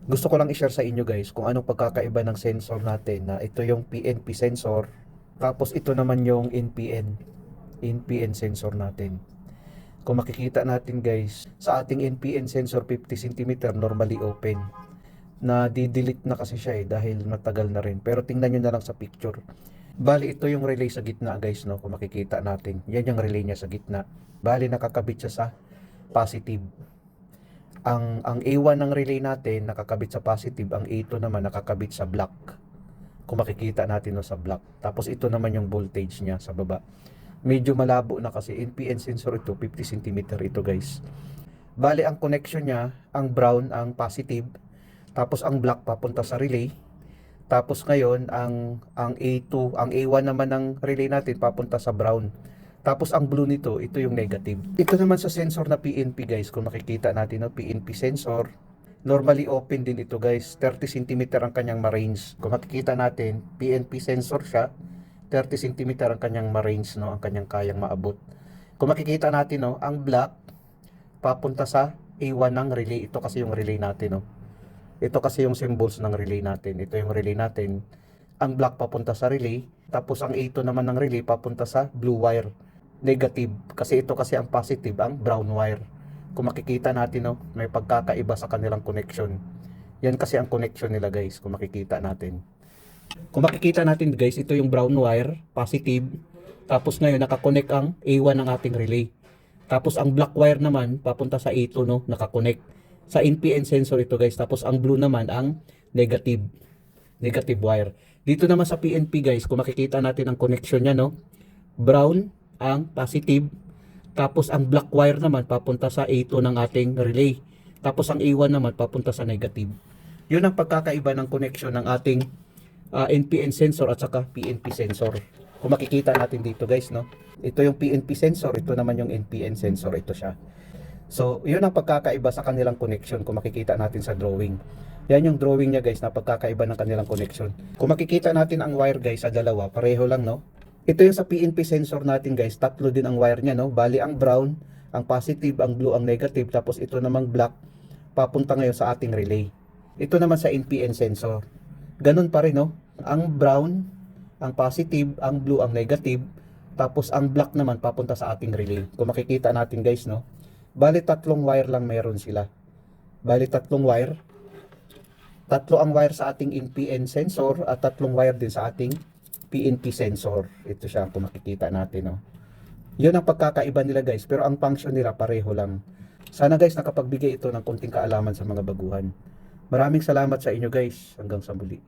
Gusto ko lang i-share sa inyo guys kung anong pagkakaiba ng sensor natin, na ito yung PNP sensor, tapos ito naman yung NPN sensor natin. Kung makikita natin guys, sa ating NPN sensor 50 cm normally open. Na di-delete na kasi siya dahil matagal na rin. Pero tingnan nyo na lang sa picture. Bali ito yung relay sa gitna guys, no, kung makikita natin. Yan yung relay niya sa gitna. Bali nakakabit siya sa positive. Ang A1 ng relay natin nakakabit sa positive, ang A2 naman nakakabit sa black. Kung makikita natin no, sa black. Tapos ito naman yung voltage niya sa baba. Medyo malabo na kasi NPN sensor ito, 50 cm ito guys. Bali ang connection niya, ang brown ang positive, tapos ang black papunta sa relay. Tapos ngayon ang A2, ang A1 naman ng relay natin papunta sa brown. Tapos ang blue nito, ito yung negative. Ito naman sa sensor na PNP guys, kung makikita natin no, PNP sensor. Normally open din ito guys, 30 cm ang kanyang ma-range. Kung makikita natin, PNP sensor siya, 30 cm ang kanyang ma-range, no, ang kanyang kayang maabot. Kung makikita natin no, ang black papunta sa A1 ng relay. Ito kasi yung relay natin no. Ito kasi yung symbols ng relay natin. Ito yung relay natin. Ang black papunta sa relay, tapos ang A2 naman ng relay papunta sa blue wire. Negative, kasi ito kasi ang positive, ang brown wire. Kung makikita natin no, may pagkakaiba sa kanilang connection. Yan kasi ang connection nila guys, kung makikita natin. Kung makikita natin guys, ito yung brown wire, positive. Tapos ngayon nakakonect ang A1 ng ating relay. Tapos ang black wire naman papunta sa A2 no, nakakonect sa NPN sensor ito guys. Tapos ang blue naman ang negative wire. Dito naman sa PNP guys, kung makikita natin ang connection niya no, brown ang positive, tapos ang black wire naman papunta sa A2 ng ating relay. Tapos ang A1 naman papunta sa negative. Yun ang pagkakaiba ng connection ng ating NPN sensor at saka PNP sensor. Kung makikita natin dito guys no, ito yung PNP sensor, ito naman yung NPN sensor, ito siya. So yun ang pagkakaiba sa kanilang connection, kung makikita natin sa drawing. Yan yung drawing niya guys, na pagkakaiba ng kanilang connection. Kung makikita natin ang wire guys sa dalawa, pareho lang no. Ito yung sa PNP sensor natin guys, tatlo din ang wire niya no. Bali ang brown, ang positive, ang blue, ang negative, tapos ito namang black papunta ngayon sa ating relay. Ito naman sa NPN sensor. Ganun pa rin no. Ang brown, ang positive, ang blue, ang negative, tapos ang black naman papunta sa ating relay. Kung makikita natin guys no. Bali tatlong wire lang meron sila. Bali tatlong wire. Tatlo ang wire sa ating NPN sensor at tatlong wire din sa ating PNP sensor. Ito siya kung makikita natin no. Yun ang pagkakaiba nila guys, pero ang function nila pareho lang. Sana guys nakapagbigay ito ng konting kaalaman sa mga baguhan. Maraming salamat sa inyo guys. Hanggang sa muli.